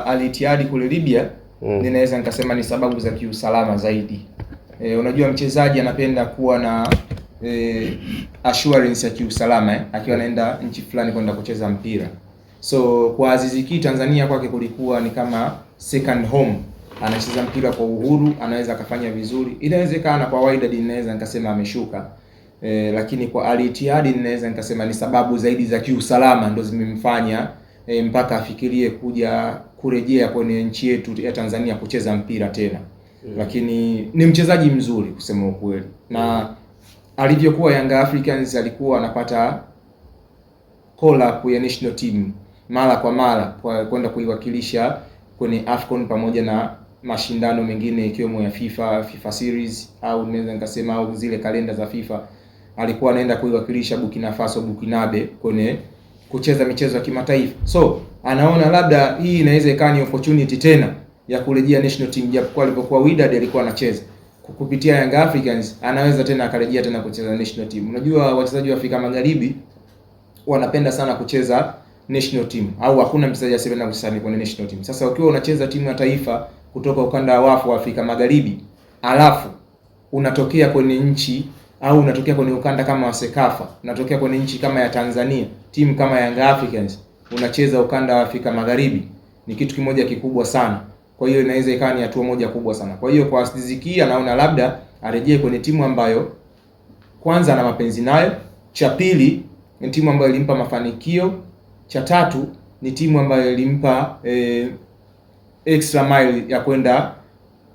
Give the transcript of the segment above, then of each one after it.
Al Ittihad kule Libya, ninaweza nikasema ni sababu za kiusalama zaidi. Unajua mchezaji anapenda kuwa na assurance ya kiusalama akiwa anaenda nchi fulani kwenda kucheza mpira. So kwa Aziz Ki Tanzania kwake kulikuwa ni kama second home. Anacheza mpira kwa uhuru, anaweza akafanya vizuri. Inawezekana kwa Wydad ninaweza nikasema ameshuka. Lakini kwa Al Ittihad ninaweza nikasema ni sababu zaidi za kiusalama ndo zimemfanya mpaka afikirie kurejea kwenye nchi yetu ya Tanzania kucheza mpira tena. Lakini ni mchezaji mzuri kusema ukweli. Na alivyokuwa Young Africans alikuwa anapata call up ya national team mara kwa mara kwa kwenda kuiwakilisha kwenye AFCON pamoja na mashindano mengine ikiwemo ya FIFA series au naweza nikasema au zile kalenda za FIFA. Alikuwa anaenda kuiwakilisha Burkina Faso, Burkinabe kwenye kucheza michezo ya kimataifa. So anaona labda hii inaweza ikawa ni opportunity tena ya kurejea national team, japokuwa alipokuwa Wydad alikuwa anacheza kupitia Young Africans, anaweza tena akarejea tena kucheza national team. Unajua wachezaji wa Afrika Magharibi wanapenda sana kucheza national team, au hakuna mchezaji asiyependa kucheza kwenye national team. Sasa ukiwa unacheza timu ya taifa kutoka ukanda wa Afrika Magharibi, alafu unatokea kwenye nchi au unatokea kwenye ukanda kama wa Sekafa, unatokea kwenye nchi kama ya Tanzania, timu kama Young Africans, unacheza ukanda wa Afrika Magharibi, ni kitu kimoja kikubwa sana. Kwa hiyo inaweza ikawa ni hatua moja kubwa sana. Kwa hiyo kwa Aziz Ki anaona labda arejee kwenye timu ambayo kwanza ana mapenzi nayo, cha pili ni timu ambayo ilimpa mafanikio, cha tatu ni timu ambayo ilimpa extra mile ya kwenda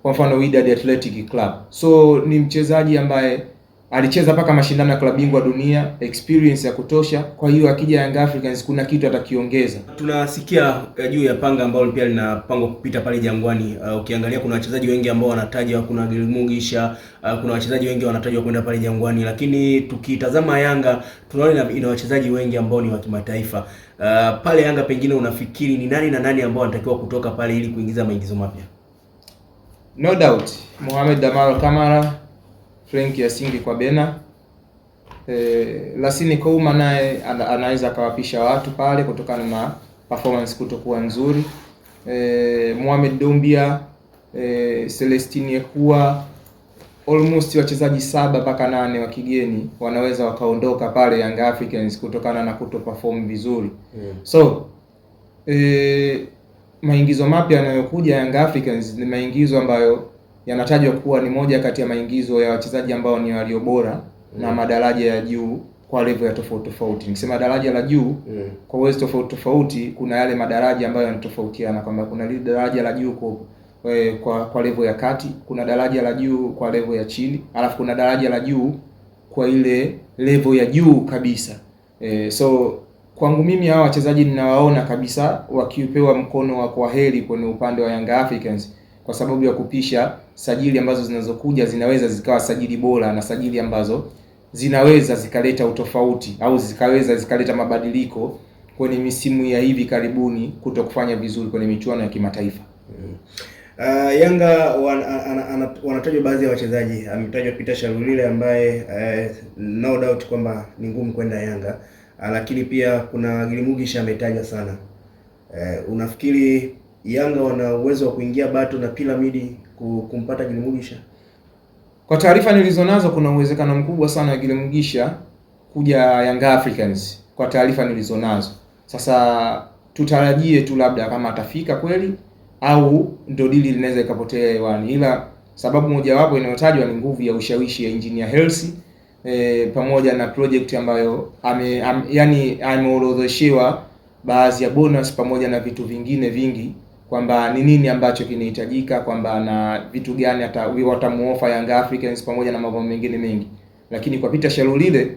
kwa mfano Wydad Athletic Club. So ni mchezaji ambaye alicheza mpaka mashindano ya klabu bingwa dunia, experience ya kutosha. Kwa hiyo akija Young Africans kuna kitu atakiongeza. Tunasikia juu ya panga ambao pia linapangwa kupita pale Jangwani. Ukiangalia kuna wachezaji wengi ambao wanatajwa, kuna Gilmugisha, kuna wachezaji wengi wanatajwa kwenda pale Jangwani, lakini tukitazama Yanga tunaona ina wachezaji wengi ambao ni wa kimataifa. Pale Yanga pengine unafikiri ni nani na nani ambao wanatakiwa kutoka pale ili kuingiza maingizo mapya? No doubt Mohamed Damaro Kamara, Frank Yasingi kwa Bena, Lasine Kouma naye anaweza akawapisha watu pale kutokana na performance kutokuwa nzuri. Mohamed Dombia, Celestine Ekua, almost wachezaji 7 mpaka 8 wa kigeni wanaweza wakaondoka pale Young Africans kutokana na kutoperform vizuri. So maingizo mapya yanayokuja Young Africans ni maingizo ambayo yanatajwa kuwa ni moja kati ya maingizo ya wachezaji ambao ni walio bora na madaraja ya juu kwa level ya tofauti tofauti. Nikisema daraja la juu kwa uwezo tofauti tofauti, kuna yale madaraja ambayo yanatofautiana, kwamba kuna lile daraja la juu kwa level ya kati, kuna daraja la juu kwa level ya chini, alafu kuna daraja la juu kwa ile level ya juu kabisa. So kwangu mimi hawa wachezaji ninawaona kabisa wakipewa mkono wa kwaheri kwenye upande wa Young Africans, kwa sababu ya kupisha sajili ambazo zinazokuja zinaweza zikawa sajili bora na sajili ambazo zinaweza zikaleta utofauti au zikaleta mabadiliko kwenye misimu ya hivi karibuni kutokufanya vizuri kwenye michuano ya kimataifa. Yanga wanatajwa baadhi ya wachezaji, ametajwa Peter Shalulile ambaye no doubt kwamba ni ngumu kwenda Yanga, lakini pia kuna Gilmugisha ametajwa sana. Unafikiri Yanga wana uwezo wa kuingia bato na piramidi kumpata Gilmugisha? Kwa taarifa nilizonazo kuna uwezekano mkubwa sana wa Gilmugisha kuja Young Africans, kwa taarifa nilizonazo. Sasa tutarajie tu labda kama atafika kweli au ndio dili linaweza ikapotea hewani. Ila sababu mojawapo inayotajwa ni nguvu ya ushawishi ya Engineer Hersi pamoja na project ambayo ameorodheshewa baadhi ya bonus pamoja na vitu vingine vingi, kwamba ni nini ambacho kinahitajika, kwamba na vitu gani watamuofa Young Africans pamoja na mambo mengine mengi. Lakini kwa Peter Shalulile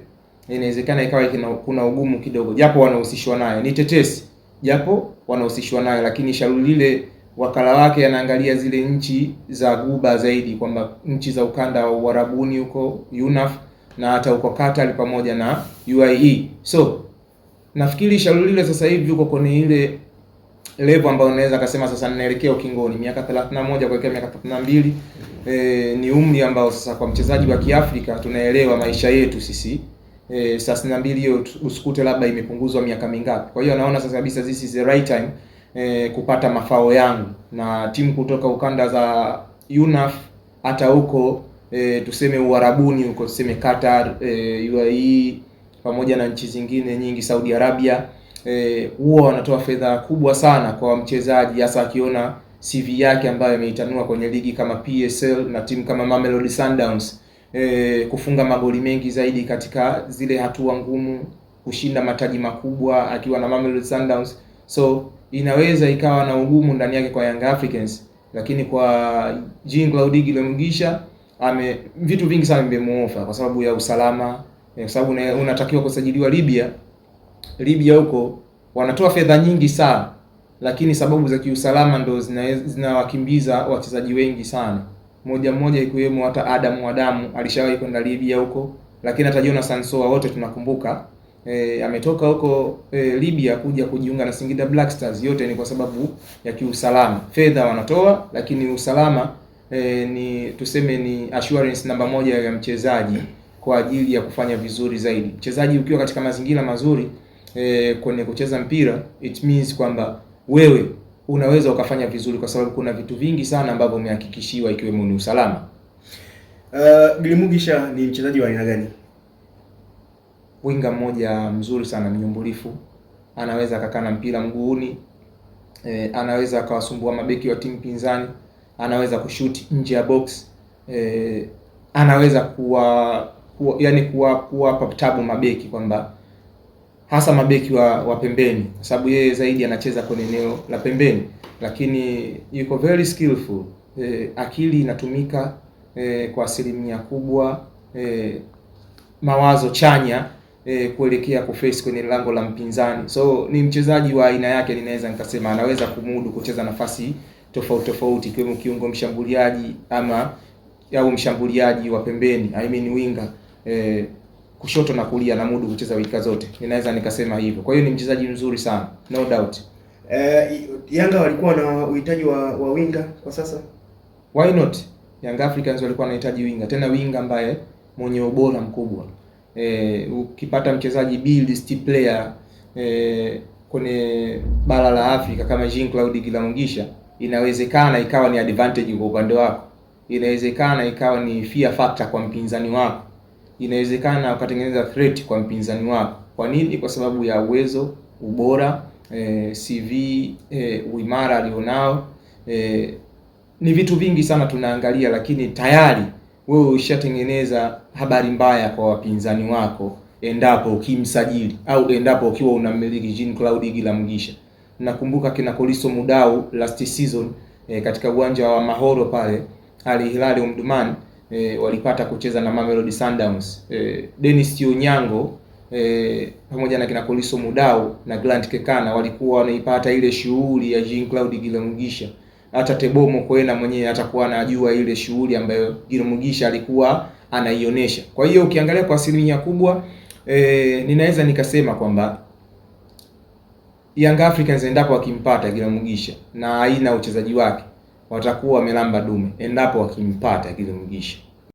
inawezekana ikawa kuna ugumu kidogo, japo wanahusishwa naye, ni tetesi, japo wanahusishwa naye, lakini Shalulile wakala wake anaangalia zile nchi za Guba zaidi, kwamba nchi za ukanda wa Uarabuni huko UNAF na hata huko Qatar pamoja na UAE. So nafikiri Shalulile sasa hivi yuko kwenye ile level ambayo unaweza kusema sasa ninaelekea ukingoni, miaka 31 kuelekea miaka 32. Ni umri ambao sasa kwa mchezaji wa Kiafrika tunaelewa maisha yetu sisi. Sasa 32 hiyo usikute labda imepunguzwa miaka mingapi. Kwa hiyo anaona sasa kabisa this is the right time kupata mafao yangu, na timu kutoka ukanda za UNAF hata huko tuseme Uarabuni huko, tuseme Qatar, UAE pamoja na nchi zingine nyingi, Saudi Arabia, huwa wanatoa fedha kubwa sana kwa mchezaji, hasa akiona CV yake ambayo ameitanua kwenye ligi kama PSL na timu kama Mamelodi Sundowns, kufunga magoli mengi zaidi katika zile hatua ngumu, kushinda mataji makubwa akiwa na Mamelodi Sundowns. So inaweza ikawa na ugumu ndani yake kwa Young Africans, lakini kwa Jean Claude Gile Mugisha vitu vingi sana vimemuofa kwa sababu ya usalama, kwa sababu unatakiwa kusajiliwa Libya huko wanatoa fedha nyingi sana, lakini sababu za kiusalama ndo zinawakimbiza wachezaji wengi sana, mmoja ikiwemo hata Adamu alishawahi kwenda Libya huko, lakini hata Jonathan Soa wote tunakumbuka ametoka huko Libya kuja kujiunga na Singida Black Stars. Yote ni kwa sababu ya kiusalama. Fedha wanatoa, lakini usalama ni tuseme ni assurance namba moja ya mchezaji kwa ajili ya kufanya vizuri zaidi. Mchezaji ukiwa katika mazingira mazuri kwenye kucheza mpira, it means kwamba wewe unaweza ukafanya vizuri kwa sababu kuna vitu vingi sana ambavyo umehakikishiwa ikiwemo ni usalama. Gile Mugisha ni mchezaji wa aina gani? Winga mmoja mzuri sana, mnyumbulifu, anaweza akakaa na mpira mguuni, anaweza akawasumbua mabeki wa timu pinzani, anaweza kushuti nje ya box, anaweza kuwapa tabu mabeki, kwamba hasa mabeki wa pembeni, kwa sababu yeye zaidi anacheza kwenye eneo la pembeni, lakini yuko very skillful. Akili inatumika kwa asilimia kubwa, mawazo chanya kuelekea kuface kwenye lango la mpinzani. So ni mchezaji wa aina yake, ninaweza nikasema anaweza kumudu kucheza nafasi tofauti tofauti, ikiwemo kiungo mshambuliaji au mshambuliaji wa pembeni, I mean winger, kushoto na kulia, na mudu kucheza wika zote, ninaweza nikasema hivyo. Kwa hiyo ni mchezaji mzuri sana, no doubt. Yanga walikuwa na uhitaji wa winga kwa sasa? Why not? Young Africans walikuwa wanahitaji winga, tena winga ambaye mwenye ubora mkubwa. Ukipata mchezaji list player kwenye bara la Afrika kama Jean Claude Gile Mugisha, inawezekana ikawa ni advantage kwa upande wako, inawezekana ikawa ni fear factor kwa mpinzani wako, inawezekana ukatengeneza threat kwa mpinzani wako. Kwa nini? Kwa sababu ya uwezo, ubora, CV, uimara alionao. Ni vitu vingi sana tunaangalia, lakini tayari wewe ushatengeneza habari mbaya kwa wapinzani wako endapo ukimsajili au endapo ukiwa unamiliki Jean Claude Gile Mugisha. Nakumbuka kina Koliso Mudau last season katika uwanja wa Mahoro pale Al Hilal Omdurman, walipata kucheza na Mamelodi Sundowns. Dennis Onyango pamoja na kina Koliso Mudau na Grant Kekana walikuwa wanaipata ile shughuli ya Jean Claude Gile Mugisha. Hata Tebogo Mokoena mwenyewe atakuwa anajua ile shughuli ambayo Gile Mugisha alikuwa anaionyesha. Kwa hiyo ukiangalia kwa asilimia kubwa, ninaweza nikasema kwamba Young Africans endapo wakimpata Gile Mugisha na aina uchezaji wake, watakuwa wamelamba dume endapo wakimpata Gile Mugisha.